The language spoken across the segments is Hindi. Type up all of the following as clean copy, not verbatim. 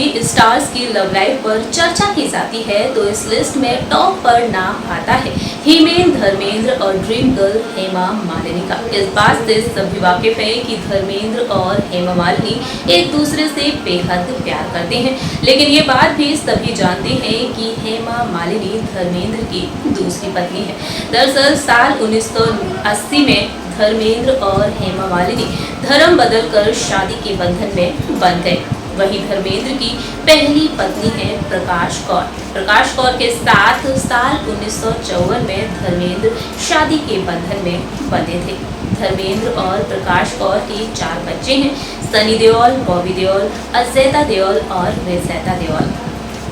में स्टार्स की लव लाइफ पर चर्चा की जाती है तो इस लिस्ट में टॉप पर नाम आता है हिमेन, धर्मेंद्र और ड्रीम गर्ल हेमा मालिनी का। इस बात से सभी वाकिफ हैं कि धर्मेंद्र और हेमा मालिनी एक दूसरे से बेहद प्यार करते हैं, लेकिन ये बात भी सभी जानते हैं कि हेमा मालिनी धर्मेंद्र की दूसरी पत्नी है। दरअसल साल 1980 में धर्मेंद्र और हेमा मालिनी धर्म बदलकर शादी के बंधन में बंध गए। वहीं धर्मेंद्र की पहली पत्नी है प्रकाश कौर। प्रकाश कौर के साथ साल 1954 में धर्मेंद्र शादी के बंधन में बंधे थे। धर्मेंद्र और प्रकाश कौर के 4 बच्चे हैं, सनी देओल, बॉबी देओल, अजैता देओल और वेजैता देओल।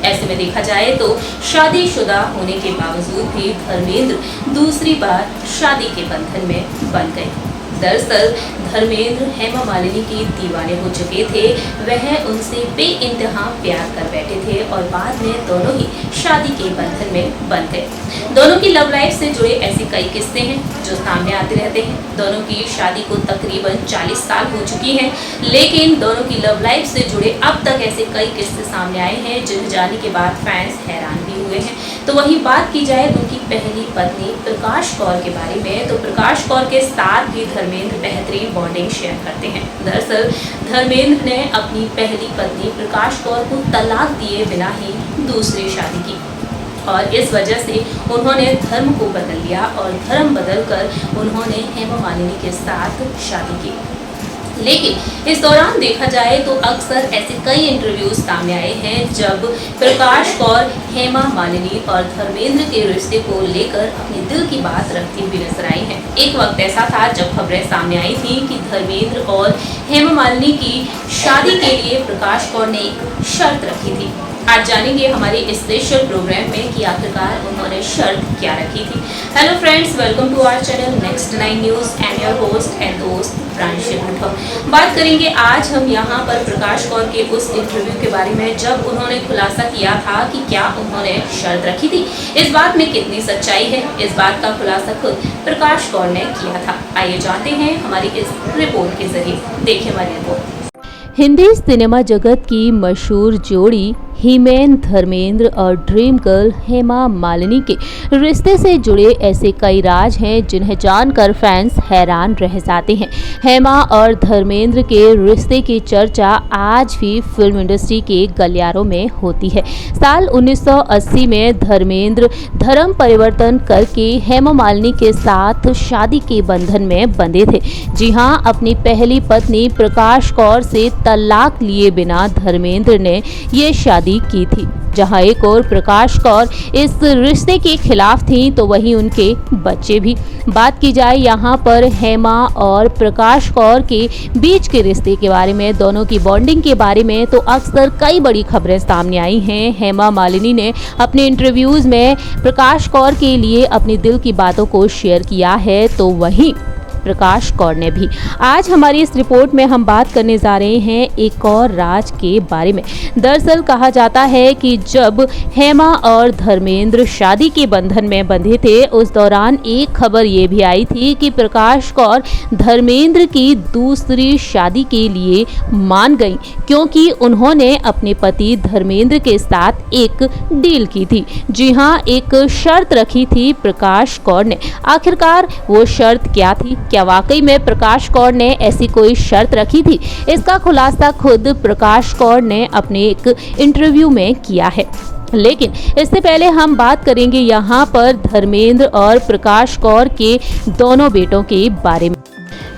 ऐसे में देखा जाए तो शादीशुदा होने के बावजूद भी धर्मेंद्र दूसरी बार शादी के बंधन में बंध गए। दरअसल धर्मेंद्र हेमा मालिनी के दीवाने हो चुके थे। वह उनसे बेइंतहा प्यार कर बैठे थे और बाद में दोनों ही शादी के बंधन में बंध गए। दोनों की लव लाइफ से जुड़े ऐसे कई किस्से हैं जो सामने आते रहते हैं। दोनों की शादी को तकरीबन 40 साल हो चुकी है, लेकिन दोनों की लव लाइफ से जुड़े अब तक ऐसे कई किस्से सामने आए हैं जिन्हें जानने के बाद फैंस हैरान भी हुए हैं। तो वही बात की जाए उनकी पहली पत्नी प्रकाश कौर के बारे में, तो प्रकाश कौर के साथ भी धर्मेंद्र बेहतरीन बॉन्डिंग शेयर करते हैं। दरअसल धर्मेंद्र ने अपनी पहली पत्नी प्रकाश कौर को तलाक दिए बिना ही दूसरी शादी की और इस वजह से उन्होंने धर्म को बदल लिया और धर्म बदलकर उन्होंने हेमा मालिनी के साथ शादी की। लेकिन इस दौरान देखा जाए तो अक्सर ऐसे कई इंटरव्यूज सामने आए हैं जब प्रकाश कौर हेमा मालिनी और धर्मेंद्र के रिश्ते को लेकर अपने दिल की बात रखती हुई नजर आई हैं। एक वक्त ऐसा था जब खबरें सामने आई थी कि धर्मेंद्र और हेमा मालिनी की शादी के लिए प्रकाश कौर ने एक शर्त रखी थी। आज जानेंगे हमारे इस स्पेशल प्रोग्राम में कि आखिरकार उन्होंने शर्त क्या रखी थी। Hello friends, welcome to our channel next 9 news and your host and दोस्त प्रांशु राठौर। बात करेंगे आज हम यहाँ पर प्रकाश कौर के उस इंटरव्यू के बारे में जब उन्होंने खुलासा किया था कि क्या उन्होंने शर्त रखी थी। इस बात में कितनी सच्चाई है, इस बात का खुलासा खुद प्रकाश कौर ने किया था। आइए जानते हैं हमारी इस रिपोर्ट के जरिए। देखिए हमारी रिपोर्ट। हिंदी सिनेमा जगत की मशहूर जोड़ी हिमेन, धर्मेंद्र और ड्रीम गर्ल हेमा मालिनी के रिश्ते से जुड़े ऐसे कई राज हैं जिन्हें जानकर फैंस हैरान रह जाते हैं। हेमा और धर्मेंद्र के रिश्ते की चर्चा आज भी फिल्म इंडस्ट्री के गलियारों में होती है। साल 1980 में धर्मेंद्र धर्म परिवर्तन करके हेमा मालिनी के साथ शादी के बंधन में बंधे थे। जी हाँ, अपनी पहली पत्नी प्रकाश कौर से तलाक लिए बिना धर्मेंद्र ने ये शादी की थी। जहां एक और प्रकाश कौर इस रिश्ते के खिलाफ थी तो वहीं उनके बच्चे भी। बात की जाए यहाँ पर हेमा और प्रकाश कौर के बीच के रिश्ते के बारे में, दोनों की बॉन्डिंग के बारे में तो अक्सर कई बड़ी खबरें सामने आई हैं। हेमा मालिनी ने अपने इंटरव्यूज में प्रकाश कौर के लिए अपनी दिल की बातों को शेयर किया है, तो वहीं प्रकाश कौर ने भी। आज हमारी इस रिपोर्ट में हम बात करने जा रहे हैं एक और राज के बारे में। दरअसल कहा जाता है कि जब हेमा और धर्मेंद्र शादी के बंधन में बंधे थे उस दौरान एक खबर ये भी आई थी कि प्रकाश कौर धर्मेंद्र की दूसरी शादी के लिए मान गई, क्योंकि उन्होंने अपने पति धर्मेंद्र के साथ एक डील की थी। जी हाँ, एक शर्त रखी थी प्रकाश कौर ने। आखिरकार वो शर्त क्या थी? क्या वाकई में प्रकाश कौर ने ऐसी कोई शर्त रखी थी? इसका खुलासा खुद प्रकाश कौर ने अपने एक इंटरव्यू में किया है। लेकिन इससे पहले हम बात करेंगे यहाँ पर धर्मेंद्र और प्रकाश कौर के दोनों बेटों के बारे में।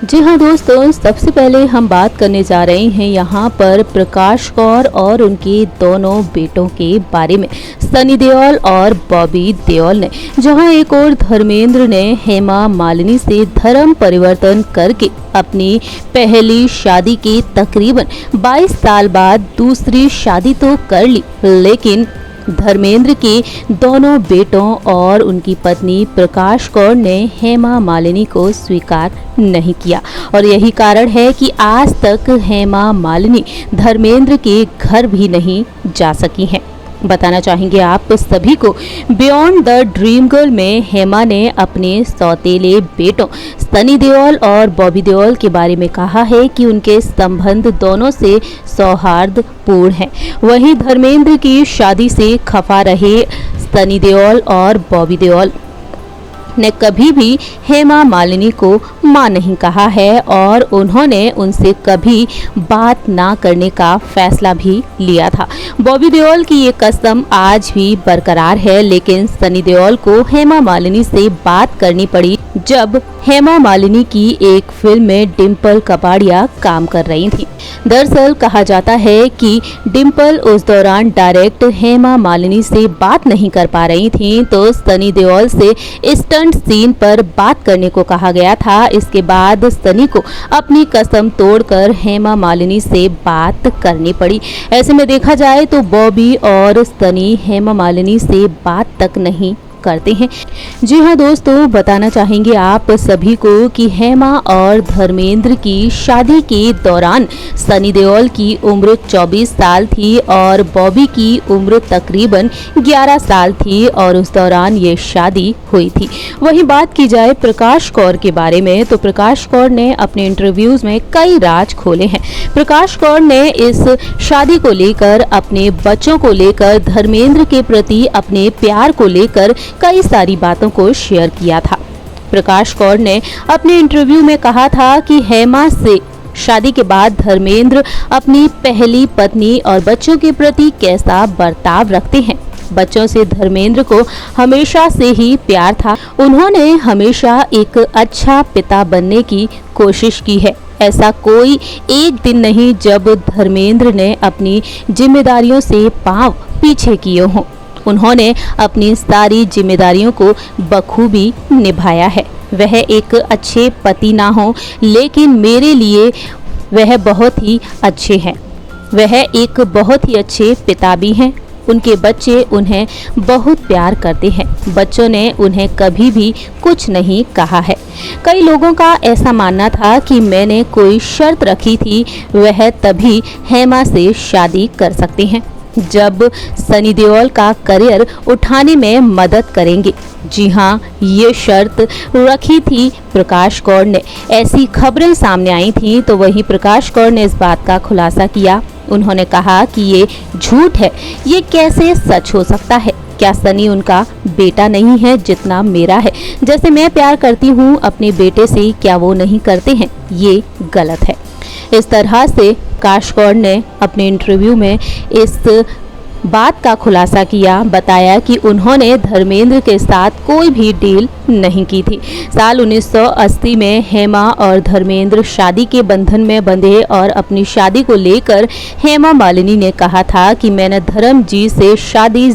जी हाँ दोस्तों, सबसे पहले हम बात करने जा रहे हैं यहाँ पर प्रकाश कौर और उनके दोनों बेटों के बारे में, सनी देओल और बॉबी देओल ने। जहाँ एक और धर्मेंद्र ने हेमा मालिनी से धर्म परिवर्तन करके अपनी पहली शादी के तकरीबन 22 साल बाद दूसरी शादी तो कर ली, लेकिन धर्मेंद्र के दोनों बेटों और उनकी पत्नी प्रकाश कौर ने हेमा मालिनी को स्वीकार नहीं किया और यही कारण है कि आज तक हेमा मालिनी धर्मेंद्र के घर भी नहीं जा सकी हैं। बताना चाहेंगे आप सभी को, बियॉन्ड द ड्रीम गर्ल में हेमा ने अपने सौतेले बेटों सनी देओल और बॉबी देओल के बारे में कहा है कि उनके संबंध दोनों से सौहार्दपूर्ण है। वहीं धर्मेंद्र की शादी से खफा रहे सनी देओल और बॉबी देओल ने कभी भी हेमा मालिनी को मां नहीं कहा है और उन्होंने उनसे कभी बात ना करने का फैसला भी लिया था। बॉबी देओल की ये कसम आज भी बरकरार है, लेकिन सनी देओल को हेमा मालिनी से बात करनी पड़ी जब हेमा मालिनी की एक फिल्म में डिम्पल कपाड़िया काम कर रही थी। दरअसल कहा जाता है कि डिम्पल उस दौरान डायरेक्ट हेमा मालिनी से बात नहीं कर पा रही थी, तो सनी देओल से स्टंट सीन पर बात करने को कहा गया था। इसके बाद सनी को अपनी कसम तोड़कर हेमा मालिनी से बात करनी पड़ी। ऐसे में देखा जाए तो बॉबी और सनी हेमा मालिनी से बात तक नहीं करते हैं। जी हाँ दोस्तों, बताना चाहेंगे आप सभी को कि हेमा और धर्मेंद्र की शादी के दौरान सनी देओल की उम्र 24 साल थी और बॉबी की उम्र तकरीबन 11 साल थी और उस दौरान ये शादी हुई थी। वहीं बात की जाए प्रकाश कौर के बारे में, तो प्रकाश कौर ने अपने इंटरव्यूज में कई राज खोले हैं। प्रकाश कौर ने इस शादी को लेकर, अपने बच्चों को लेकर, धर्मेंद्र के प्रति अपने प्यार को लेकर कई सारी बातों को शेयर किया था। प्रकाश कौर ने अपने इंटरव्यू में कहा था कि हेमा से शादी के बाद धर्मेंद्र अपनी पहली पत्नी और बच्चों के प्रति कैसा बर्ताव रखते हैं। बच्चों से धर्मेंद्र को हमेशा से ही प्यार था। उन्होंने हमेशा एक अच्छा पिता बनने की कोशिश की है। ऐसा कोई एक दिन नहीं जब धर्मेंद्र ने अपनी जिम्मेदारियों से पांव पीछे किए हों। उन्होंने अपनी सारी जिम्मेदारियों को बखूबी निभाया है। वह एक अच्छे पति ना हो, लेकिन मेरे लिए वह बहुत ही अच्छे हैं। वह एक बहुत ही अच्छे पिता भी हैं। उनके बच्चे उन्हें बहुत प्यार करते हैं। बच्चों ने उन्हें कभी भी कुछ नहीं कहा है। कई लोगों का ऐसा मानना था कि मैंने कोई शर्त रखी थी, वह तभी हेमा से शादी कर सकते हैं जब सनी देओल का करियर उठाने में मदद करेंगे। जी हाँ, ये शर्त रखी थी प्रकाश कौर ने। ऐसी खबरें सामने आई थी, तो वहीं प्रकाश कौर ने इस बात का खुलासा किया। उन्होंने कहा कि ये झूठ है, ये कैसे सच हो सकता है? क्या सनी उनका बेटा नहीं है जितना मेरा है? जैसे मैं प्यार करती हूँ अपने बेटे से, क्या वो नहीं करते हैं? ये गलत है। इस तरह से प्रकाश कौर ने अपने इंटरव्यू में इस बात का खुलासा किया। बताया कि उन्होंने धर्मेंद्र के साथ कोई भी डील नहीं की थी। साल 1980 में हेमा और धर्मेंद्र शादी के बंधन में बंधे और अपनी शादी को लेकर हेमा मालिनी ने कहा था कि मैंने धर्म जी से शादी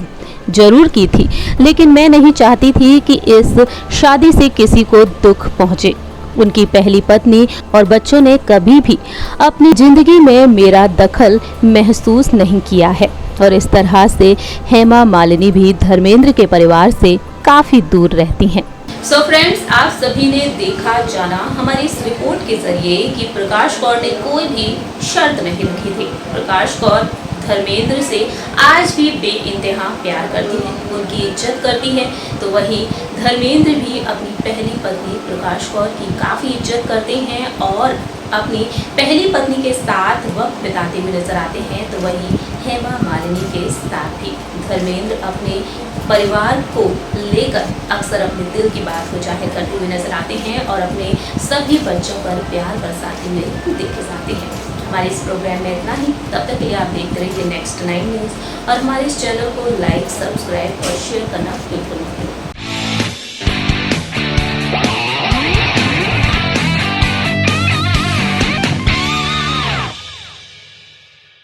जरूर की थी, लेकिन मैं नहीं चाहती थी कि इस शादी से किसी को दुख पहुंचे। उनकी पहली पत्नी और बच्चों ने कभी भी अपनी जिंदगी में मेरा दखल महसूस नहीं किया है और इस तरह से हेमा मालिनी भी धर्मेंद्र के परिवार से काफी दूर रहती हैं। सो फ्रेंड्स, आप सभी ने देखा जाना हमारी इस रिपोर्ट के जरिए कि प्रकाश कौर ने कोई भी शर्त नहीं रखी थी। प्रकाश कौर धर्मेंद्र से आज भी बेइंतहा प्यार करती हैं, उनकी इज्जत करती हैं। तो वहीं धर्मेंद्र भी अपनी पहली पत्नी प्रकाश कौर की काफ़ी इज्जत करते हैं और अपनी पहली पत्नी के साथ वक्त बिताते हुए नजर आते हैं। तो वहीं हेमा मालिनी के साथ भी धर्मेंद्र अपने परिवार को लेकर अक्सर अपने दिल की बात को जाहिर करते हुए नजर आते हैं और अपने सभी बच्चों पर प्यार बरसाते हुए देखे जाते हैं। हमारे इस प्रोग्राम में इतना ही। तब तक के लिए आप देखते रहिए नेक्स्ट 9 न्यूज़ और हमारे इस चैनल को लाइक, सब्सक्राइब और शेयर करना बिल्कुल मत भूलिए।